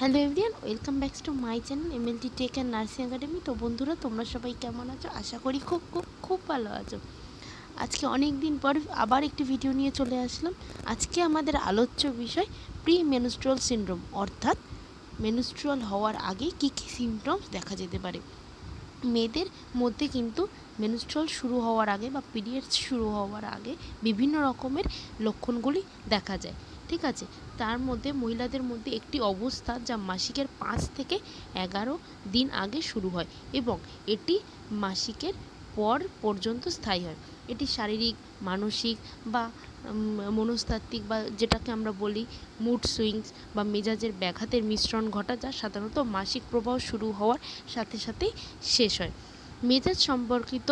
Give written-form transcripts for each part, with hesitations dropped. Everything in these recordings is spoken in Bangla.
Hello everyone, welcome back to my channel MLT tech and nursing academy. তো বন্ধুরা, তোমরা সবাই কেমন আছো? আশা করি খুব খুব খুব ভালো আছো। আজকে অনেক দিন পর আবার একটি ভিডিও নিয়ে চলে আসলাম। আজকে আমাদের আলোচ্য বিষয় প্রি মেনস্ট্রুয়াল সিনড্রোম, অর্থাৎ মেনস্ট্রুয়াল হওয়ার আগে কী কী সিমটমস দেখা যেতে পারে। মেয়েদের মধ্যে কিন্তু মেনস্ট্রুয়াল শুরু হওয়ার আগে বা পিরিয়ডস শুরু হওয়ার আগে বিভিন্ন রকমের লক্ষণগুলি দেখা যায়, ঠিক আছে। তার মধ্যে মহিলাদের মধ্যে একটি অবস্থা যা মাসিকের 5 থেকে 11 দিন আগে শুরু হয় এবং এটি মাসিকের পর পর্যন্ত স্থায়ী হয়। এটি শারীরিক, মানসিক বা মনস্তাত্ত্বিক বা যেটাকে আমরা বলি মুড সুইংস বা মেজাজের ব্যাঘাতের মিশ্রণ ঘটা, যা সাধারণত মাসিক প্রবাহ শুরু হওয়ার সাথে সাথেই শেষ হয়। মেজাজ সম্পর্কিত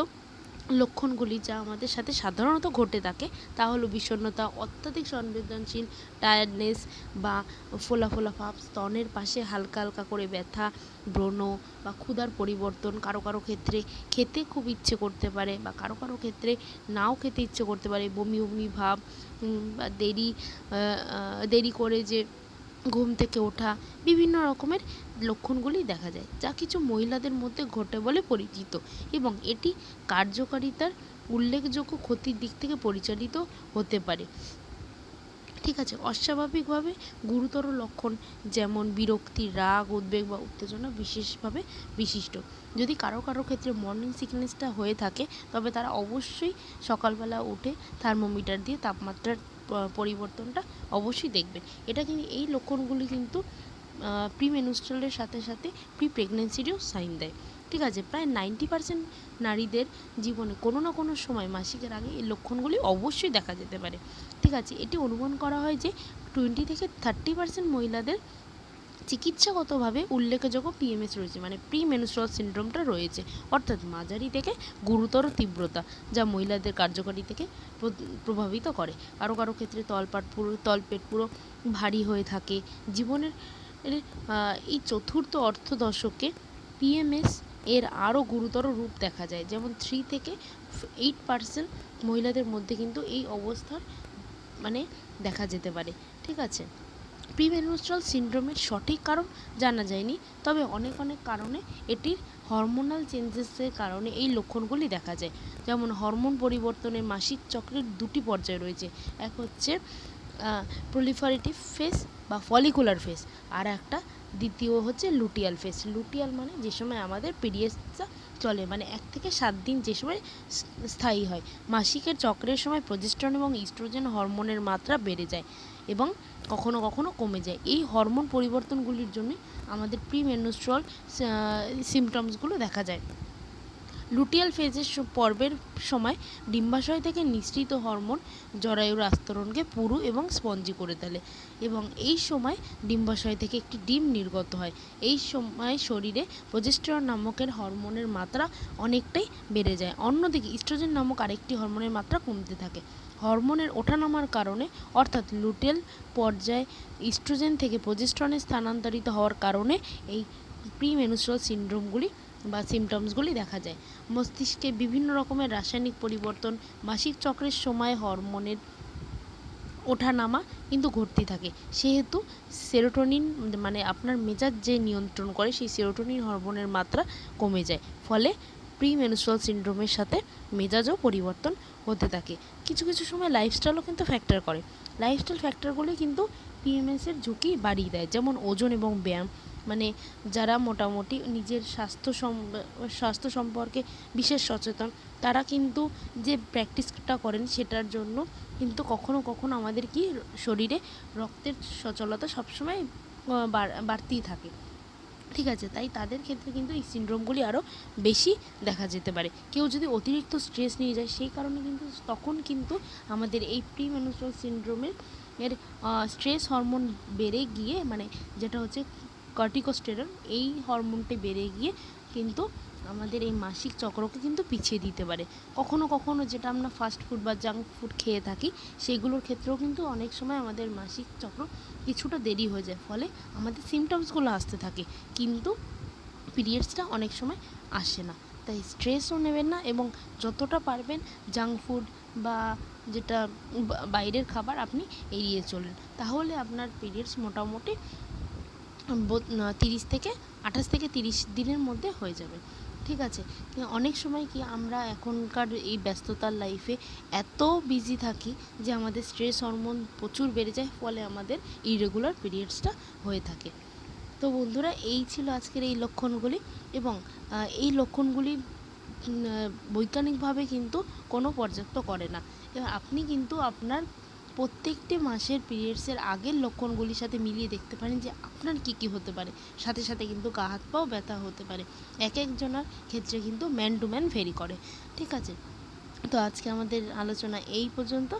লক্ষণগুলি যা আমাদের সাথে সাধারণত ঘটে থাকে তা হলো বিষণ্ণতা, অত্যাধিক সংবেদনশীল, টায়ার্ডনেস বা ফোলা ফোলা ভাব, স্তনের পাশে হালকা হালকা করে ব্যথা, ব্রণ বা ক্ষুধার পরিবর্তন। কারো কারো ক্ষেত্রে খেতে খুব ইচ্ছে করতে পারে বা কারো কারো ক্ষেত্রে নাও খেতে ইচ্ছে করতে পারে, বমি বমি ভাব বা দেরি করে যে ঘুম থেকে ওঠা, বিভিন্ন রকমের লক্ষণগুলি দেখা যায়, যা কিছু মহিলাদের মধ্যে ঘটে বলে পরিচিত এবং এটি কার্যকারিতার উল্লেখযোগ্য ক্ষতির দিক থেকে পরিচালিত হতে পারে, ঠিক আছে। অস্বাভাবিকভাবে গুরুতর লক্ষণ যেমন বিরক্তি, রাগ, উদ্বেগ বা উত্তেজনা বিশেষভাবে বিশিষ্ট। যদি কারো কারো ক্ষেত্রে মর্নিং সিকনেসটা হয়ে থাকে, তবে তারা অবশ্যই সকালবেলা উঠে থার্মোমিটার দিয়ে তাপমাত্রার পরিবর্তনটা অবশ্যই দেখবেন। এটা কিন্তু এই লক্ষণগুলি কিন্তু প্রিমেনস্ট্রুয়ালের সাথে সাথে প্রি প্রেগনেন্সিরও সাইন দেয়, ঠিক আছে। প্রায় 90% নারীদের জীবনে কোনো না কোনো সময় মাসিকের আগে এই লক্ষণগুলি অবশ্যই দেখা যেতে পারে, ঠিক আছে। এটি অনুমান করা হয় যে 20 থেকে 30% মহিলাদের চিকিৎসাগতভাবে উল্লেখযোগ্য পিএমএস রয়েছে, মানে প্রি মেনস্ট্রুয়াল সিনড্রোমটা রয়েছে, অর্থাৎ মাঝারি থেকে গুরুতর তীব্রতা, যা মহিলাদের কার্যকারী থেকে প্রভাবিত করে। কারো কারো ক্ষেত্রে তলপেট পুরো ভারী হয়ে থাকে। জীবনের এই চতুর্থ অর্থ দশকে পিএমএস এর আরও গুরুতর রূপ দেখা যায়, যেমন 3 থেকে 8% মহিলাদের মধ্যে কিন্তু এই অবস্থার মানে দেখা যেতে পারে, ঠিক আছে। প্রিমেনস্ট্রুয়াল সিনড্রোমের সঠিক কারণ জানা যায়নি, তবে অনেক কারণে এটির হরমোনাল চেঞ্জেসের কারণে এই লক্ষণগুলি দেখা যায়। যেমন হরমোন পরিবর্তনে মাসিক চক্রের দুটি পর্যায় রয়েছে, এক হচ্ছে প্রলিফারেটিভ ফেজ বা ফলিকুলার ফেজ, আর একটা দ্বিতীয় হচ্ছে লুটিয়াল ফেজ। লুটিয়াল মানে যে সময় আমাদের পিরিয়ডসটা চলে, মানে 1 থেকে 7 দিন যে সময় স্থায়ী হয়। মাসিকের চক্রের সময় প্রজেস্টেরন এবং ইস্ট্রোজেন হরমোনের মাত্রা বেড়ে যায় এবং কখনো কখনো কমে যায়। এই হরমোন পরিবর্তনগুলির জন্য আমাদের প্রিমেনস্ট্রুয়াল সিমটমসগুলো দেখা যায়। লুটিয়াল ফেজের পর্বের সময় ডিম্বাশয় থেকে নিঃসৃত হরমোন জরায়ুর আস্তরণকে পুরু এবং স্পঞ্জি করে তোলে এবং এই সময় ডিম্বাশয় থেকে একটি ডিম নির্গত হয়। এই সময় শরীরে প্রজেস্টেরন নামকের হরমোনের মাত্রা অনেকটাই বেড়ে যায়। অন্যদিকে ইস্ট্রোজেন নামক আরেকটি হরমোনের মাত্রা কমতে থাকে। হরমোনের ওঠানামার কারণে, অর্থাৎ লুটেল পর্যায়ে ইস্ট্রোজেন থেকে প্রজেস্টেরনে স্থানান্তরিত হওয়ার কারণে এই প্রিমেনস্ট্রুয়াল সিনড্রোমগুলি বা সিমটমসগুলি দেখা যায়। মস্তিষ্কে বিভিন্ন রকমের রাসায়নিক পরিবর্তন, মাসিক চক্রের সময় হরমোনের ওঠানামা কিন্তু ঘটতে থাকে, সেহেতু সেরোটোনিন মানে আপনার মেজাজ যে নিয়ন্ত্রণ করে সেই সেরোটোনিন হরমোনের মাত্রা কমে যায়, ফলে প্রিমেনস্ট্রুয়াল সিনড্রোমের সাথে মেজাজও পরিবর্তন হতে থাকে। কিছু কিছু সময় লাইফস্টাইলও কিন্তু ফ্যাক্টর করে। লাইফস্টাইল ফ্যাক্টরগুলি কিন্তু পিএমএসের ঝুঁকি বাড়িয়ে দেয়, যেমন ওজন এবং ব্যায়াম। মানে যারা মোটামুটি নিজের স্বাস্থ্য সম্পর্কে বিশেষ সচেতন, তারা কিন্তু যে প্র্যাকটিসটা করেন সেটার জন্য কিন্তু কখনো কখনো আমাদের কি শরীরে রক্তের সচলতা সবসময় বাড়তেই থাকে, ঠিক আছে। তাই তাদের ক্ষেত্রে কিন্তু এই সিনড্রোমগুলি আরও বেশি দেখা যেতে পারে। কেউ যদি অতিরিক্ত স্ট্রেস নিয়ে যায়, সেই কারণে কিন্তু তখন কিন্তু আমাদের এই প্রিমেনস্ট্রুয়াল সিনড্রোমের স্ট্রেস হরমোন বেড়ে গিয়ে, মানে যেটা হচ্ছে কর্টিকোস্টেরন, এই হরমোনটি বেড়ে গিয়ে কিন্তু আমাদের এই মাসিক চক্রকে কিন্তু পিছিয়ে দিতে পারে। কখনো কখনো যেটা আমরা ফাস্ট ফুড বা জাঙ্ক ফুড খেয়ে থাকি, সেগুলোর ক্ষেত্রেও কিন্তু অনেক সময় আমাদের মাসিক চক্র কিছুটা দেরি হয়ে যায়, ফলে আমাদের সিমটমসগুলো আসতে থাকে কিন্তু পিরিয়ডসটা অনেক সময় আসে না। তাই স্ট্রেসও নেবেন না এবং যতটা পারবেন জাঙ্ক ফুড বা যেটা বাইরের খাবার আপনি এড়িয়ে চলুন, তাহলে আপনার পিরিয়ডস মোটামুটি 30 থেকে 28 থেকে 30 দিনের মধ্যে হয়ে যাবে। ঠিক আছে, অনেক সময় কি আমরা এখনকার এই ব্যস্ততার লাইফে এত বিজি থাকি যে আমাদের স্ট্রেস হরমোন প্রচুর বেড়ে যায়, ফলে আমাদের ইরেগুলার পিরিয়ডসটা হয়ে থাকে। তো বন্ধুরা, এই ছিল আজকের এই লক্ষণগুলি, এবং এই লক্ষণগুলি বৈজ্ঞানিকভাবে কিন্তু কোনো পর্যাপ্ত করে না। এবার আপনি কিন্তু আপনার প্রত্যেকটি মাসের পিরিয়ডসের আগের লক্ষণগুলির সাথে মিলিয়ে দেখতে পারেন যে আপনার কী কী হতে পারে। সাথে সাথে কিন্তু গা হাত পাও ব্যথা হতে পারে, এক একজনের ক্ষেত্রে কিন্তু ম্যান টু ম্যান ভেরি করে। ঠিক আছে, তো আজকে আমাদের আলোচনা এই পর্যন্ত।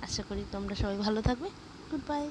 আশা করি তোমরা সবাই ভালো থাকবে। Good bye.